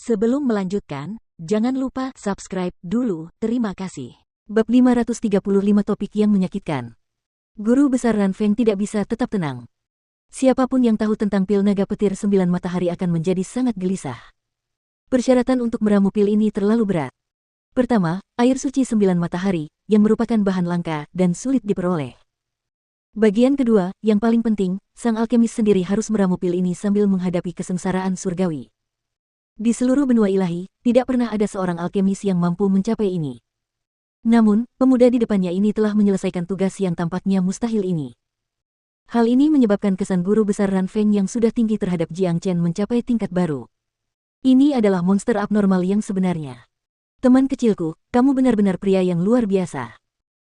Sebelum melanjutkan, jangan lupa subscribe dulu, terima kasih. Bab 535 topik yang menyakitkan. Guru besar Ran Feng tidak bisa tetap tenang. Siapapun yang tahu tentang pil naga petir 9 matahari akan menjadi sangat gelisah. Persyaratan untuk meramu pil ini terlalu berat. Pertama, air suci 9 matahari, yang merupakan bahan langka dan sulit diperoleh. Bagian kedua, yang paling penting, sang alkemis sendiri harus meramu pil ini sambil menghadapi kesengsaraan surgawi. Di seluruh benua ilahi, tidak pernah ada seorang alkemis yang mampu mencapai ini. Namun, pemuda di depannya ini telah menyelesaikan tugas yang tampaknya mustahil ini. Hal ini menyebabkan kesan guru besar Ran Feng yang sudah tinggi terhadap Jiang Chen mencapai tingkat baru. Ini adalah monster abnormal yang sebenarnya. Teman kecilku, kamu benar-benar pria yang luar biasa,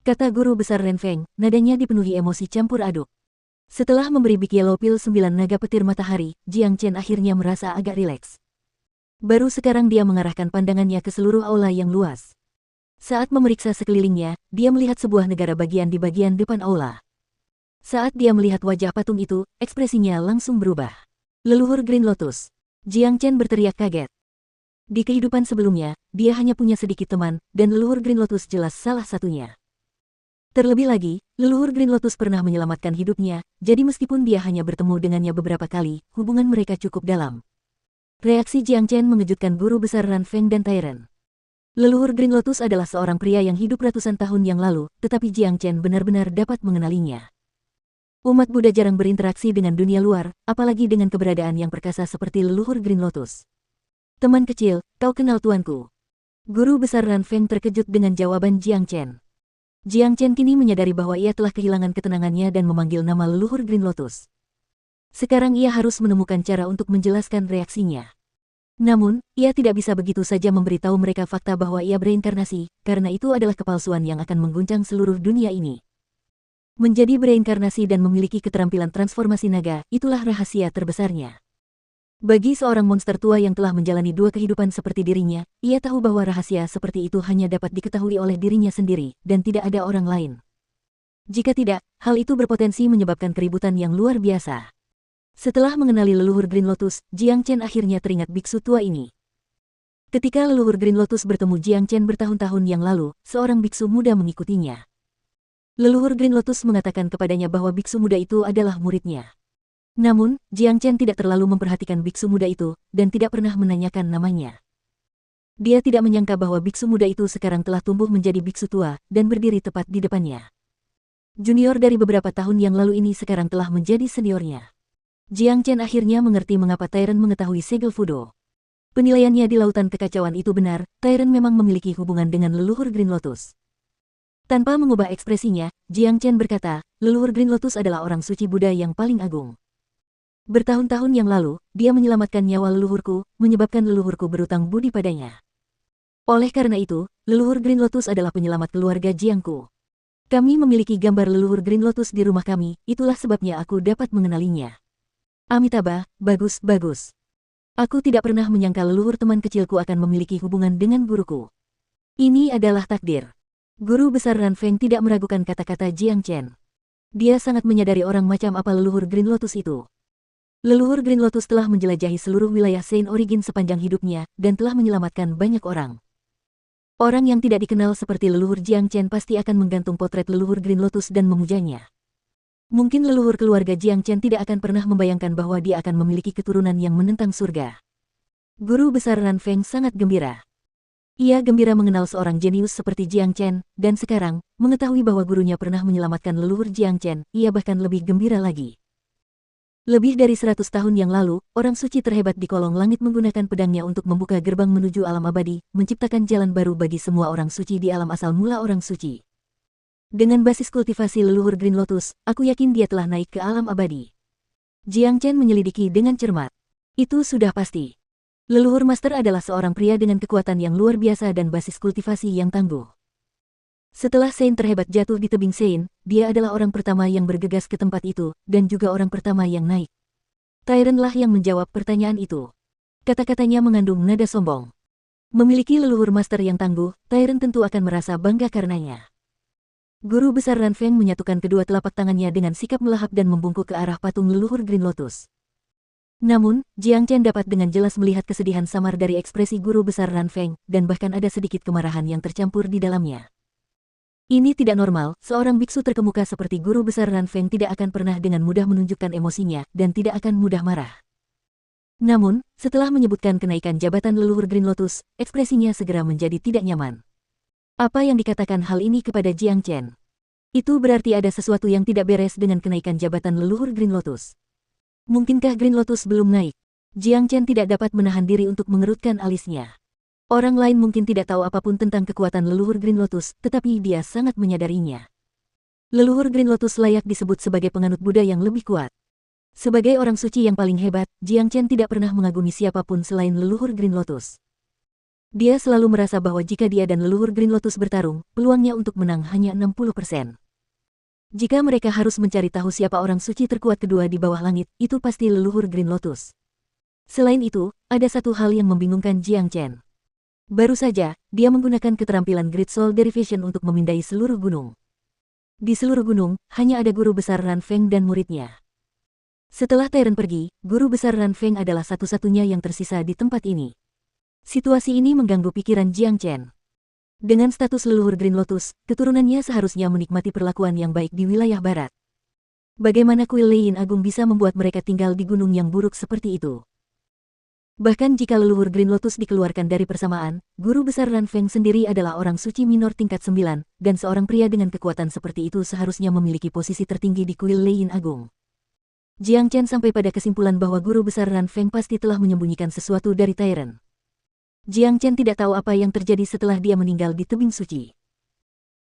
kata guru besar Ran Feng, nadanya dipenuhi emosi campur aduk. Setelah memberi Big Yellow Pill 9 naga petir matahari, Jiang Chen akhirnya merasa agak rileks. Baru sekarang dia mengarahkan pandangannya ke seluruh aula yang luas. Saat memeriksa sekelilingnya, dia melihat sebuah negara bagian di bagian depan aula. Saat dia melihat wajah patung itu, ekspresinya langsung berubah. Leluhur Green Lotus. Jiang Chen berteriak kaget. Di kehidupan sebelumnya, dia hanya punya sedikit teman, dan leluhur Green Lotus jelas salah satunya. Terlebih lagi, leluhur Green Lotus pernah menyelamatkan hidupnya, jadi meskipun dia hanya bertemu dengannya beberapa kali, hubungan mereka cukup dalam. Reaksi Jiang Chen mengejutkan guru besar Ran Feng dan Tairen. Leluhur Green Lotus adalah seorang pria yang hidup ratusan tahun yang lalu, tetapi Jiang Chen benar-benar dapat mengenalinya. Umat Buddha jarang berinteraksi dengan dunia luar, apalagi dengan keberadaan yang perkasa seperti leluhur Green Lotus. Teman kecil, kau kenal tuanku. Guru besar Ran Feng terkejut dengan jawaban Jiang Chen. Jiang Chen kini menyadari bahwa ia telah kehilangan ketenangannya dan memanggil nama leluhur Green Lotus. Sekarang ia harus menemukan cara untuk menjelaskan reaksinya. Namun, ia tidak bisa begitu saja memberitahu mereka fakta bahwa ia bereinkarnasi, karena itu adalah kepalsuan yang akan mengguncang seluruh dunia ini. Menjadi bereinkarnasi dan memiliki keterampilan transformasi naga, itulah rahasia terbesarnya. Bagi seorang monster tua yang telah menjalani dua kehidupan seperti dirinya, ia tahu bahwa rahasia seperti itu hanya dapat diketahui oleh dirinya sendiri, dan tidak ada orang lain. Jika tidak, hal itu berpotensi menyebabkan keributan yang luar biasa. Setelah mengenali leluhur Green Lotus, Jiang Chen akhirnya teringat biksu tua ini. Ketika leluhur Green Lotus bertemu Jiang Chen bertahun-tahun yang lalu, seorang biksu muda mengikutinya. Leluhur Green Lotus mengatakan kepadanya bahwa biksu muda itu adalah muridnya. Namun, Jiang Chen tidak terlalu memperhatikan biksu muda itu, dan tidak pernah menanyakan namanya. Dia tidak menyangka bahwa biksu muda itu sekarang telah tumbuh menjadi biksu tua, dan berdiri tepat di depannya. Junior dari beberapa tahun yang lalu ini sekarang telah menjadi seniornya. Jiang Chen akhirnya mengerti mengapa Tairen mengetahui segel Fudo. Penilaiannya di lautan kekacauan itu benar, Tairen memang memiliki hubungan dengan leluhur Green Lotus. Tanpa mengubah ekspresinya, Jiang Chen berkata, leluhur Green Lotus adalah orang suci Buddha yang paling agung. Bertahun-tahun yang lalu, dia menyelamatkan nyawa leluhurku, menyebabkan leluhurku berutang budi padanya. Oleh karena itu, leluhur Green Lotus adalah penyelamat keluarga Jiangku. Kami memiliki gambar leluhur Green Lotus di rumah kami, itulah sebabnya aku dapat mengenalinya. Amitabha, bagus, bagus. Aku tidak pernah menyangka leluhur teman kecilku akan memiliki hubungan dengan guruku. Ini adalah takdir. Guru besar Ran Feng tidak meragukan kata-kata Jiang Chen. Dia sangat menyadari orang macam apa leluhur Green Lotus itu. Leluhur Green Lotus telah menjelajahi seluruh wilayah Saint Origin sepanjang hidupnya, dan telah menyelamatkan banyak orang. Orang yang tidak dikenal seperti leluhur Jiang Chen pasti akan menggantung potret leluhur Green Lotus dan memujanya. Mungkin leluhur keluarga Jiang Chen tidak akan pernah membayangkan bahwa dia akan memiliki keturunan yang menentang surga. Guru besar Ran Feng sangat gembira. Ia gembira mengenal seorang jenius seperti Jiang Chen, dan sekarang, mengetahui bahwa gurunya pernah menyelamatkan leluhur Jiang Chen, ia bahkan lebih gembira lagi. Lebih dari 100 tahun yang lalu, orang suci terhebat di kolong langit menggunakan pedangnya untuk membuka gerbang menuju alam abadi, menciptakan jalan baru bagi semua orang suci di alam asal mula orang suci. Dengan basis kultivasi leluhur Green Lotus, aku yakin dia telah naik ke alam abadi. Jiang Chen menyelidiki dengan cermat. Itu sudah pasti. Leluhur Master adalah seorang pria dengan kekuatan yang luar biasa dan basis kultivasi yang tangguh. Setelah Saint terhebat jatuh di tebing Saint, dia adalah orang pertama yang bergegas ke tempat itu, dan juga orang pertama yang naik. Tairen lah yang menjawab pertanyaan itu. Kata-katanya mengandung nada sombong. Memiliki leluhur Master yang tangguh, Tairen tentu akan merasa bangga karenanya. Guru besar Ran Feng menyatukan kedua telapak tangannya dengan sikap melahap dan membungkuk ke arah patung leluhur Green Lotus. Namun, Jiang Chen dapat dengan jelas melihat kesedihan samar dari ekspresi guru besar Ran Feng, dan bahkan ada sedikit kemarahan yang tercampur di dalamnya. Ini tidak normal, seorang biksu terkemuka seperti guru besar Ran Feng tidak akan pernah dengan mudah menunjukkan emosinya, dan tidak akan mudah marah. Namun, setelah menyebutkan kenaikan jabatan leluhur Green Lotus, ekspresinya segera menjadi tidak nyaman. Apa yang dikatakan hal ini kepada Jiang Chen? Itu berarti ada sesuatu yang tidak beres dengan kenaikan jabatan leluhur Green Lotus. Mungkinkah Green Lotus belum naik? Jiang Chen tidak dapat menahan diri untuk mengerutkan alisnya. Orang lain mungkin tidak tahu apapun tentang kekuatan leluhur Green Lotus, tetapi dia sangat menyadarinya. Leluhur Green Lotus layak disebut sebagai penganut Buddha yang lebih kuat. Sebagai orang suci yang paling hebat, Jiang Chen tidak pernah mengagumi siapapun selain leluhur Green Lotus. Dia selalu merasa bahwa jika dia dan leluhur Green Lotus bertarung, peluangnya untuk menang hanya 60%. Jika mereka harus mencari tahu siapa orang suci terkuat kedua di bawah langit, itu pasti leluhur Green Lotus. Selain itu, ada satu hal yang membingungkan Jiang Chen. Baru saja, dia menggunakan keterampilan Great Soul Derivation untuk memindai seluruh gunung. Di seluruh gunung, hanya ada guru besar Ran Feng dan muridnya. Setelah Tyrant pergi, guru besar Ran Feng adalah satu-satunya yang tersisa di tempat ini. Situasi ini mengganggu pikiran Jiang Chen. Dengan status leluhur Green Lotus, keturunannya seharusnya menikmati perlakuan yang baik di wilayah barat. Bagaimana kuil Lei Yin Agung bisa membuat mereka tinggal di gunung yang buruk seperti itu? Bahkan jika leluhur Green Lotus dikeluarkan dari persamaan, guru besar Ran Feng sendiri adalah orang suci minor tingkat 9, dan seorang pria dengan kekuatan seperti itu seharusnya memiliki posisi tertinggi di kuil Lei Yin Agung. Jiang Chen sampai pada kesimpulan bahwa guru besar Ran Feng pasti telah menyembunyikan sesuatu dari Tyrant. Jiang Chen tidak tahu apa yang terjadi setelah dia meninggal di tebing suci.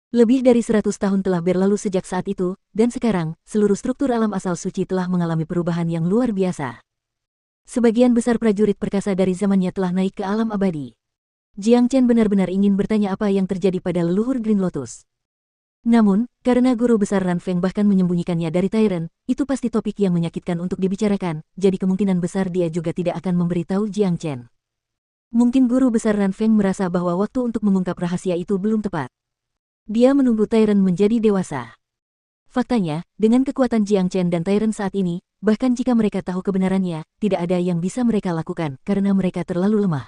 Lebih dari 100 tahun telah berlalu sejak saat itu, dan sekarang, seluruh struktur alam asal suci telah mengalami perubahan yang luar biasa. Sebagian besar prajurit perkasa dari zamannya telah naik ke alam abadi. Jiang Chen benar-benar ingin bertanya apa yang terjadi pada leluhur Green Lotus. Namun, karena guru besar Ran Feng bahkan menyembunyikannya dari Tyrant, itu pasti topik yang menyakitkan untuk dibicarakan, jadi kemungkinan besar dia juga tidak akan memberitahu Jiang Chen. Mungkin guru besar Ran Feng merasa bahwa waktu untuk mengungkap rahasia itu belum tepat. Dia menunggu Tyrant menjadi dewasa. Faktanya, dengan kekuatan Jiang Chen dan Tyrant saat ini, bahkan jika mereka tahu kebenarannya, tidak ada yang bisa mereka lakukan karena mereka terlalu lemah.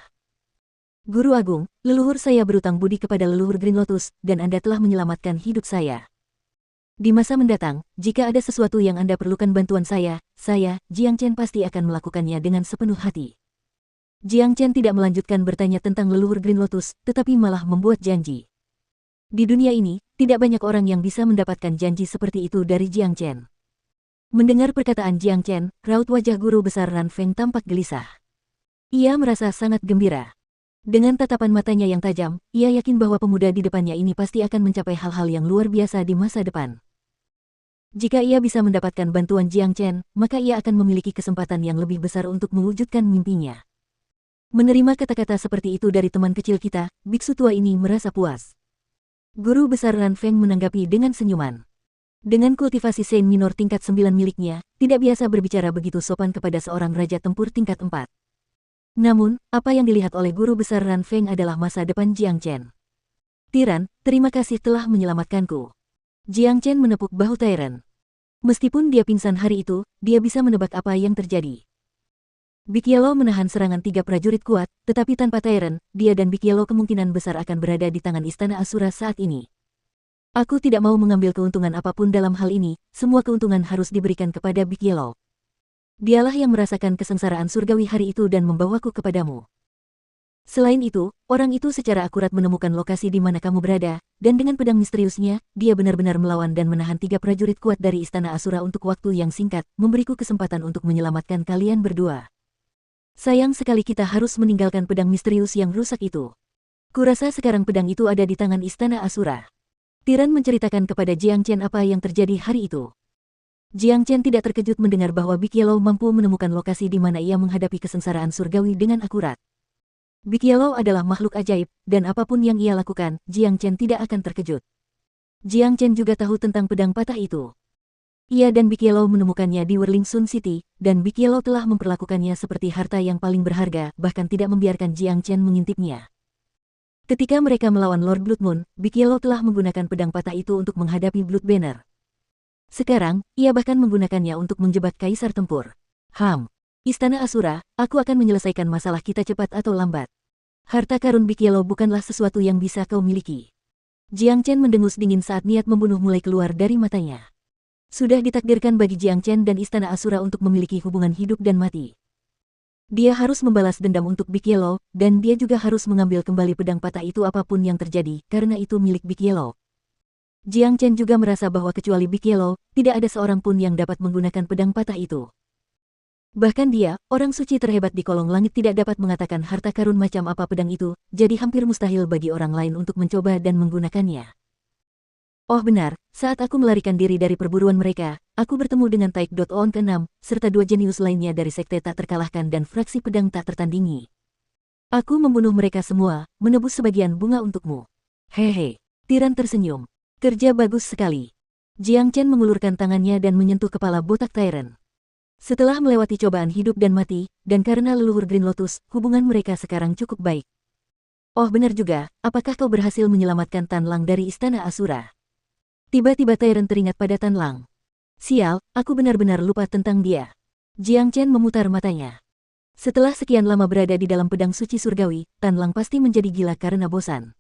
Guru Agung, leluhur saya berutang budi kepada leluhur Green Lotus, dan Anda telah menyelamatkan hidup saya. Di masa mendatang, jika ada sesuatu yang Anda perlukan bantuan saya, Jiang Chen pasti akan melakukannya dengan sepenuh hati. Jiang Chen tidak melanjutkan bertanya tentang leluhur Green Lotus, tetapi malah membuat janji. Di dunia ini, tidak banyak orang yang bisa mendapatkan janji seperti itu dari Jiang Chen. Mendengar perkataan Jiang Chen, raut wajah guru besar Ran Feng tampak gelisah. Ia merasa sangat gembira. Dengan tatapan matanya yang tajam, ia yakin bahwa pemuda di depannya ini pasti akan mencapai hal-hal yang luar biasa di masa depan. Jika ia bisa mendapatkan bantuan Jiang Chen, maka ia akan memiliki kesempatan yang lebih besar untuk mewujudkan mimpinya. Menerima kata-kata seperti itu dari teman kecil kita, biksu tua ini merasa puas. Guru besar Ran Feng menanggapi dengan senyuman. Dengan kultivasi Saint minor tingkat 9 miliknya, tidak biasa berbicara begitu sopan kepada seorang raja tempur tingkat 4. Namun, apa yang dilihat oleh guru besar Ran Feng adalah masa depan Jiang Chen. Tyrant, terima kasih telah menyelamatkanku. Jiang Chen menepuk bahu Tyrant. Meskipun dia pingsan hari itu, dia bisa menebak apa yang terjadi. Big Yellow menahan serangan 3 prajurit kuat, tetapi tanpa Tyrant, dia dan Big Yellow kemungkinan besar akan berada di tangan Istana Asura saat ini. Aku tidak mau mengambil keuntungan apapun dalam hal ini, semua keuntungan harus diberikan kepada Big Yellow. Dialah yang merasakan kesengsaraan surgawi hari itu dan membawaku kepadamu. Selain itu, orang itu secara akurat menemukan lokasi di mana kamu berada, dan dengan pedang misteriusnya, dia benar-benar melawan dan menahan 3 prajurit kuat dari Istana Asura untuk waktu yang singkat, memberiku kesempatan untuk menyelamatkan kalian berdua. Sayang sekali kita harus meninggalkan pedang misterius yang rusak itu. Kurasa sekarang pedang itu ada di tangan Istana Asura. Tyrant menceritakan kepada Jiang Chen apa yang terjadi hari itu. Jiang Chen tidak terkejut mendengar bahwa Big Yellow mampu menemukan lokasi di mana ia menghadapi kesengsaraan surgawi dengan akurat. Big Yellow adalah makhluk ajaib, dan apapun yang ia lakukan, Jiang Chen tidak akan terkejut. Jiang Chen juga tahu tentang pedang patah itu. Ia dan Big Yellow menemukannya di Whirling Sun City, dan Big Yellow telah memperlakukannya seperti harta yang paling berharga, bahkan tidak membiarkan Jiang Chen mengintipnya. Ketika mereka melawan Lord Blood Moon, Big Yellow telah menggunakan pedang patah itu untuk menghadapi Blood Banner. Sekarang, ia bahkan menggunakannya untuk menjebak Kaisar Tempur. Istana Asura, aku akan menyelesaikan masalah kita cepat atau lambat. Harta karun Big Yellow bukanlah sesuatu yang bisa kau miliki. Jiang Chen mendengus dingin saat niat membunuh mulai keluar dari matanya. Sudah ditakdirkan bagi Jiang Chen dan Istana Asura untuk memiliki hubungan hidup dan mati. Dia harus membalas dendam untuk Big Yellow, dan dia juga harus mengambil kembali pedang patah itu apapun yang terjadi, karena itu milik Big Yellow. Jiang Chen juga merasa bahwa kecuali Big Yellow, tidak ada seorang pun yang dapat menggunakan pedang patah itu. Bahkan dia, orang suci terhebat di kolong langit tidak dapat mengatakan harta karun macam apa pedang itu, jadi hampir mustahil bagi orang lain untuk mencoba dan menggunakannya. Oh benar, saat aku melarikan diri dari perburuan mereka, aku bertemu dengan Taek.on ke-6, serta 2 jenius lainnya dari sekte tak terkalahkan dan fraksi pedang tak tertandingi. Aku membunuh mereka semua, menebus sebagian bunga untukmu. Hehe, tiran tersenyum. Kerja bagus sekali. Jiang Chen mengulurkan tangannya dan menyentuh kepala botak Tyrant. Setelah melewati cobaan hidup dan mati, dan karena leluhur Green Lotus, hubungan mereka sekarang cukup baik. Oh benar juga, apakah kau berhasil menyelamatkan Tan Lang dari Istana Asura? Tiba-tiba Tyrant teringat pada Tan Lang. Sial, aku benar-benar lupa tentang dia. Jiang Chen memutar matanya. Setelah sekian lama berada di dalam pedang suci surgawi, Tan Lang pasti menjadi gila karena bosan.